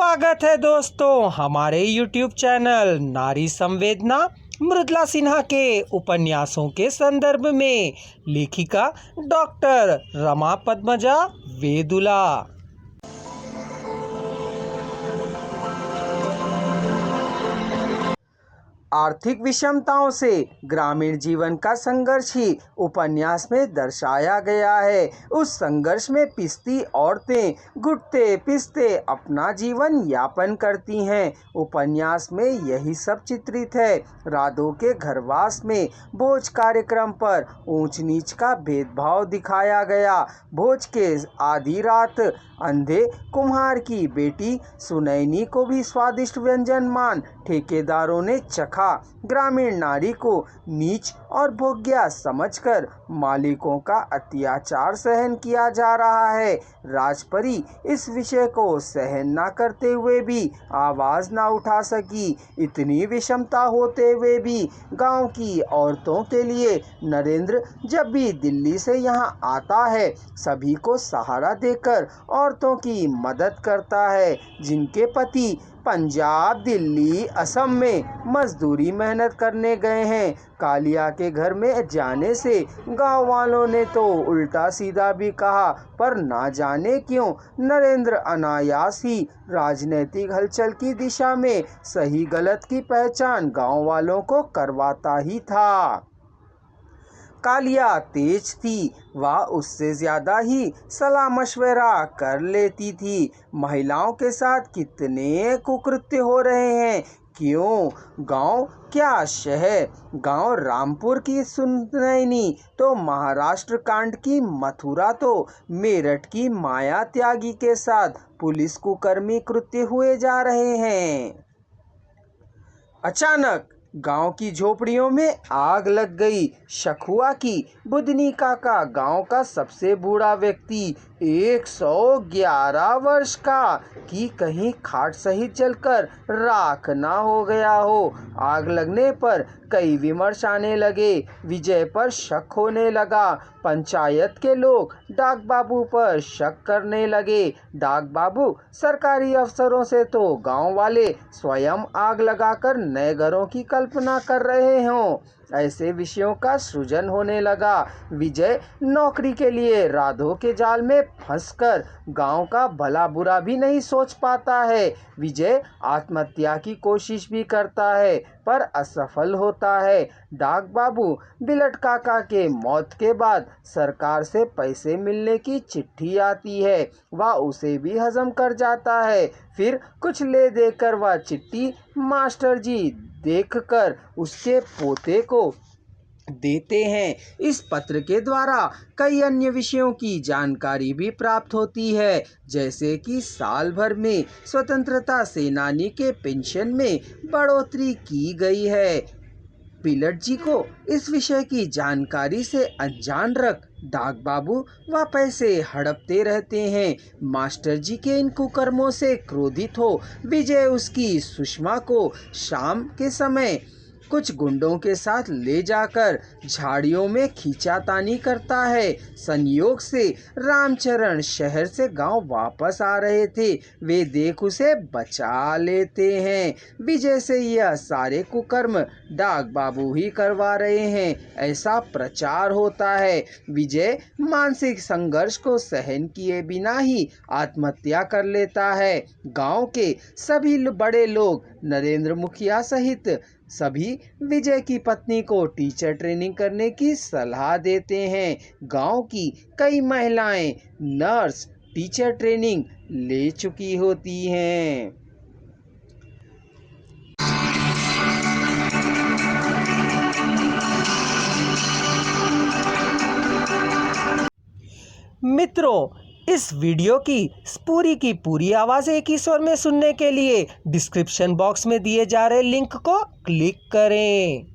स्वागत है दोस्तों हमारे YouTube चैनल नारी संवेदना मृदुला सिन्हा के उपन्यासों के संदर्भ में लेखिका डॉक्टर रमा पद्मजा वेदुला। आर्थिक विषमताओं से ग्रामीण जीवन का संघर्ष ही उपन्यास में दर्शाया गया है। उस संघर्ष में पिसती औरतें घुटते पिसते अपना जीवन यापन करती हैं। उपन्यास में यही सब चित्रित है। राधो के घरवास में भोज कार्यक्रम पर ऊंच नीच का भेदभाव दिखाया गया। भोज के आधी रात अंधे कुम्हार की बेटी सुनैनी को भी स्वादिष्ट व्यंजन मान ठेकेदारों ने चखा। ग्रामीण नारी को नीच और भोग्या समझकर मालिकों का अत्याचार सहन किया जा रहा है। राजपरी इस विषय को सहन न करते हुए भी आवाज न उठा सकी। इतनी विषमता होते हुए भी गांव की औरतों के लिए नरेंद्र जब भी दिल्ली से यहां आता है सभी को सहारा देकर औरतों की मदद करता है जिनके पति पंजाब, दिल्ली, असम में मजदूरी मेहनत करने गए हैं। कालिया के घर में जाने से गांव वालों ने तो उल्टा सीधा भी कहा, पर ना जाने क्यों नरेंद्र अनायास ही राजनीतिक हलचल की दिशा में सही गलत की पहचान गांव वालों को करवाता ही था। कालिया तेज थी, वह उससे ज्यादा ही सलाह मशवरा कर लेती थी। महिलाओं के साथ कितने कुकृत्य हो रहे हैं, क्यों गांव क्या शहर। गांव रामपुर की सुनैनी तो महाराष्ट्र कांड की मथुरा तो मेरठ की माया त्यागी के साथ पुलिस कुकर्मी कृत्य हुए जा रहे हैं। अचानक गांव की झोपड़ियों में आग लग गई। शक हुआ कि बुधनी काका गांव का सबसे बूढ़ा व्यक्ति 111 वर्ष का कि कहीं खाट सहित जलकर राख ना हो गया हो। आग लगने पर कई विमर्श आने लगे। विजय पर शक होने लगा। पंचायत के लोग डाक बाबू पर शक करने लगे। डाक बाबू सरकारी अफसरों से तो गांव वाले स्वयं आग लगाकर नए घरों की कल्पना कर रहे हों, ऐसे विषयों का सृजन होने लगा। विजय नौकरी के लिए राधो के जाल में फंसकर गांव का भला बुरा भी नहीं सोच पाता है। विजय आत्महत्या की कोशिश भी करता है पर असफल होता है। डाक बाबू बिलट काका के मौत के बाद सरकार से पैसे मिलने की चिट्ठी आती है, वह उसे भी हजम कर जाता है। फिर कुछ ले देकर वह चिट्ठी मास्टर जी देखकर उसके पोते को देते हैं। इस पत्र के द्वारा कई अन्य विषयों की जानकारी भी प्राप्त होती है, जैसे कि साल भर में स्वतंत्रता सेनानी के पेंशन में बढ़ोतरी की गई है। बिलट जी को इस विषय की जानकारी से अनजान रख डाक बाबू वह पैसे हड़पते रहते हैं। मास्टर जी के इन कुकर्मों से क्रोधित हो विजय उसकी सुषमा को शाम के समय कुछ गुंडों के साथ ले जाकर झाड़ियों में खींचातानी करता है। संयोग से रामचरण शहर से गांव वापस आ रहे थे, वे देख उसे बचा लेते हैं। विजय से यह सारे कुकर्म डाक बाबू ही करवा रहे हैं, ऐसा प्रचार होता है। विजय मानसिक संघर्ष को सहन किए बिना ही आत्महत्या कर लेता है। गांव के सभी बड़े लोग नरेंद्र मुखिया सहित सभी विजय की पत्नी को टीचर ट्रेनिंग करने की सलाह देते हैं। गांव की कई महिलाएं नर्स टीचर ट्रेनिंग ले चुकी होती हैं। मित्रों, इस वीडियो की पूरी आवाज़ एक ही स्वर में सुनने के लिए डिस्क्रिप्शन बॉक्स में दिए जा रहे लिंक को क्लिक करें।